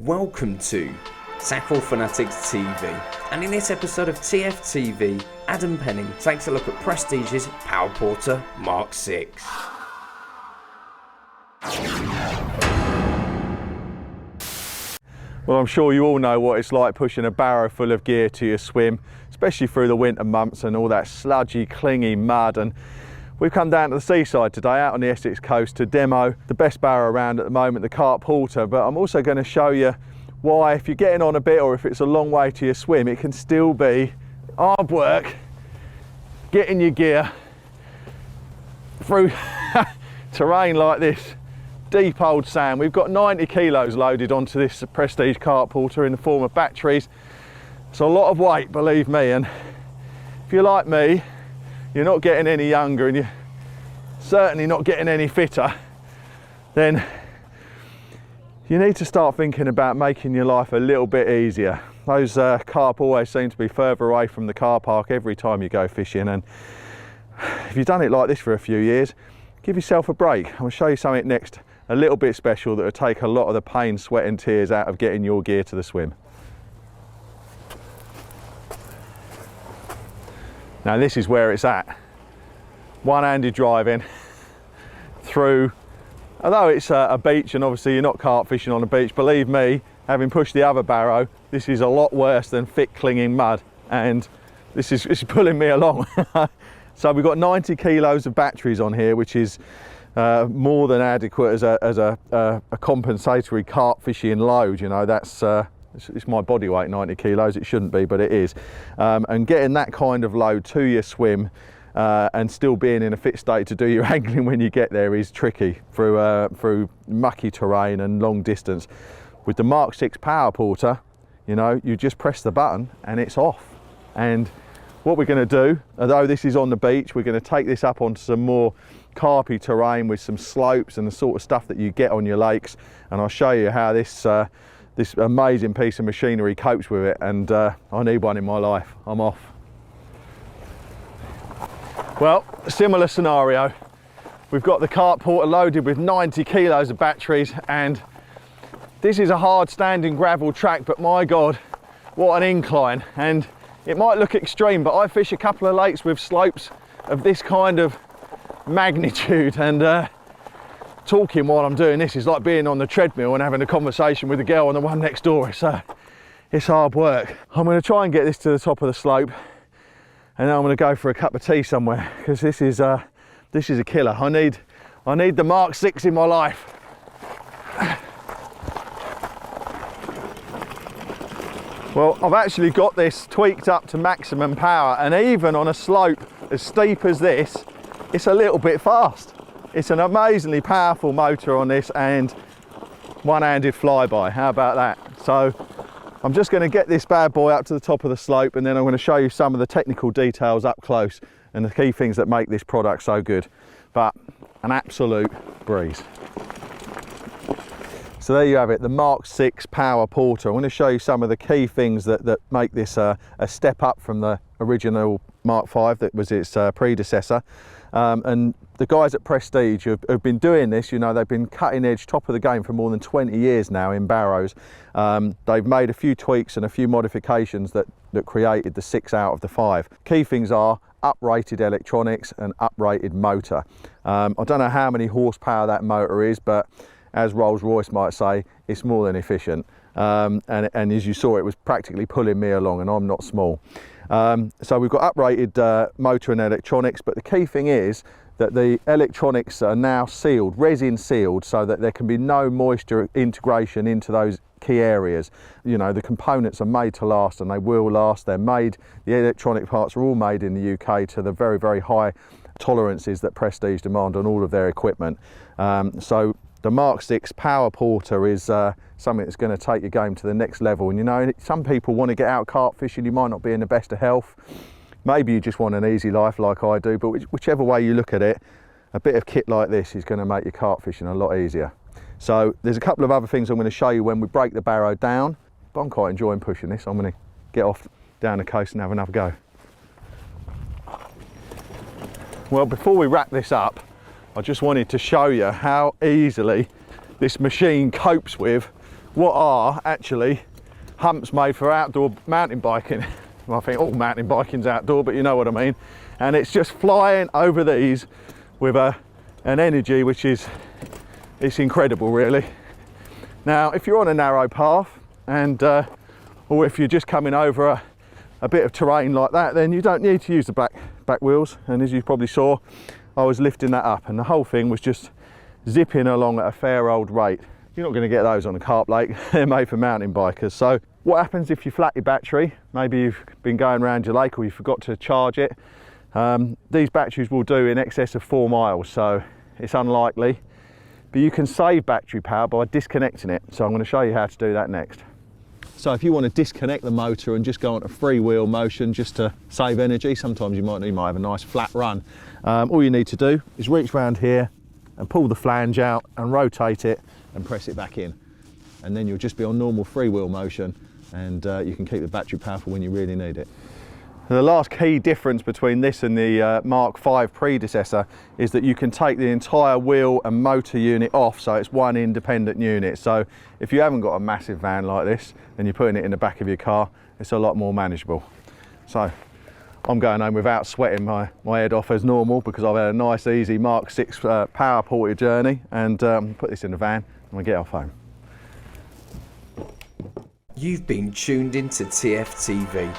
Welcome to Tackle Fanatics TV, and in this episode of TFTV, Adam Penning takes a look at Prestige's Power Porter Mk6. Well, I'm sure you all know what it's like pushing a barrow full of gear to your swim, especially through the winter months and all that sludgy, clingy mud. And we've come down to the seaside today, out on the Essex coast, to demo the best barrow around at the moment, the Cart Porter. But I'm also going to show you why, if you're getting on a bit or if it's a long way to your swim, it can still be hard work getting your gear through terrain like this. Deep old sand. We've got 90 kilos loaded onto this Prestige Cart Porter in the form of batteries. It's a lot of weight, believe me, and if you're like me, you're not getting any younger and you're certainly not getting any fitter, then you need to start thinking about making your life a little bit easier. Those carp always seem to be further away from the car park every time you go fishing, and if you've done it like this for a few years, give yourself a break. I'm going to show you something next a little bit special that will take a lot of the pain, sweat and tears out of getting your gear to the swim. Now this is where it's at. One-handed driving through, although it's a beach and obviously you're not carp fishing on a beach, believe me, having pushed the other barrow, this is a lot worse than thick clinging mud, and this is pulling me along. So we've got 90 kilos of batteries on here, which is more than adequate as a compensatory carp fishing load. You know, that's it's my body weight, 90 kilos. It shouldn't be, but it is. And getting that kind of load to your swim and still being in a fit state to do your angling when you get there is tricky through mucky terrain and long distance. With the Mk6 Power Porter, you know, you just press the button and it's off. And what we're going to do, although this is on the beach, we're going to take this up onto some more carpy terrain with some slopes and the sort of stuff that you get on your lakes, and I'll show you how this amazing piece of machinery copes with it. And I need one in my life. I'm off. Well, similar scenario. We've got the Cart Porter loaded with 90 kilos of batteries, and this is a hard standing gravel track, but my God, what an incline. And it might look extreme, but I fish a couple of lakes with slopes of this kind of magnitude, and talking while I'm doing this is like being on the treadmill and having a conversation with the girl on the one next door. It's hard work. I'm going to try and get this to the top of the slope, and then I'm going to go for a cup of tea somewhere, because this is a killer. I need the Mk6 in my life. Well, I've actually got this tweaked up to maximum power, and even on a slope as steep as this, it's a little bit fast. It's an amazingly powerful motor on this, and one-handed flyby. How about that? So I'm just going to get this bad boy up to the top of the slope, and then I'm going to show you some of the technical details up close and the key things that make this product so good. But an absolute breeze. So there you have it, the Mk6 Power Porter. I'm going to show you some of the key things that make this a step up from the original Mark V that was its predecessor. And the guys at Prestige have been doing this, you know, they've been cutting edge, top of the game for more than 20 years now in barrows. They've made a few tweaks and a few modifications that created the 6 out of the 5. Key things are uprated electronics and uprated motor. I don't know how many horsepower that motor is, but as Rolls-Royce might say, it's more than efficient. And as you saw, it was practically pulling me along, and I'm not small. So we've got uprated motor and electronics, but the key thing is that the electronics are now sealed, resin sealed, so that there can be no moisture integration into those key areas. You know, the components are made to last, and they will last. They're made, the electronic parts are all made in the UK to the very, very high tolerances that Prestige demand on all of their equipment. So the Mk6 Power Porter is something that's going to take your game to the next level. And you know, some people want to get out carp fishing, you might not be in the best of health. Maybe you just want an easy life like I do, but whichever way you look at it, a bit of kit like this is going to make your carp fishing a lot easier. So there's a couple of other things I'm going to show you when we break the barrow down, but I'm quite enjoying pushing this. I'm going to get off down the coast and have another go. Well, before we wrap this up, I just wanted to show you how easily this machine copes with what are actually humps made for outdoor mountain biking. Well, I think all mountain biking's outdoor, but you know what I mean. And it's just flying over these with an energy which is, it's incredible really. Now, if you're on a narrow path and or if you're just coming over a bit of terrain like that, then you don't need to use the back wheels. And as you probably saw, I was lifting that up and the whole thing was just zipping along at a fair old rate. You're not going to get those on a carp lake. They're made for mountain bikers. So what happens if you flat your battery? Maybe you've been going around your lake or you forgot to charge it. These batteries will do in excess of 4 miles, so it's unlikely. But you can save battery power by disconnecting it. So I'm going to show you how to do that next. So if you want to disconnect the motor and just go on a freewheel motion just to save energy, sometimes you might have a nice flat run. All you need to do is reach around here and pull the flange out and rotate it and press it back in. And then you'll just be on normal freewheel motion and you can keep the battery powerful when you really need it. The last key difference between this and the Mark V predecessor is that you can take the entire wheel and motor unit off, so it's one independent unit. So if you haven't got a massive van like this and you're putting it in the back of your car, it's a lot more manageable. So I'm going home without sweating my head off as normal because I've had a nice easy Mark 6 Power Porter journey, and put this in the van and we get off home. You've been tuned into TFTV.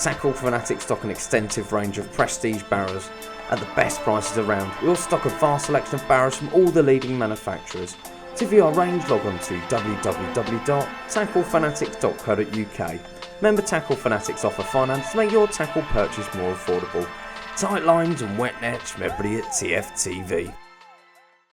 Tackle Fanatics stock an extensive range of prestige barrows at the best prices around. We also stock a vast selection of barrows from all the leading manufacturers. To view our range, log on to www.tacklefanatics.co.uk. Remember, Tackle Fanatics offer finance to make your tackle purchase more affordable. Tight lines and wet nets from everybody at TFTV.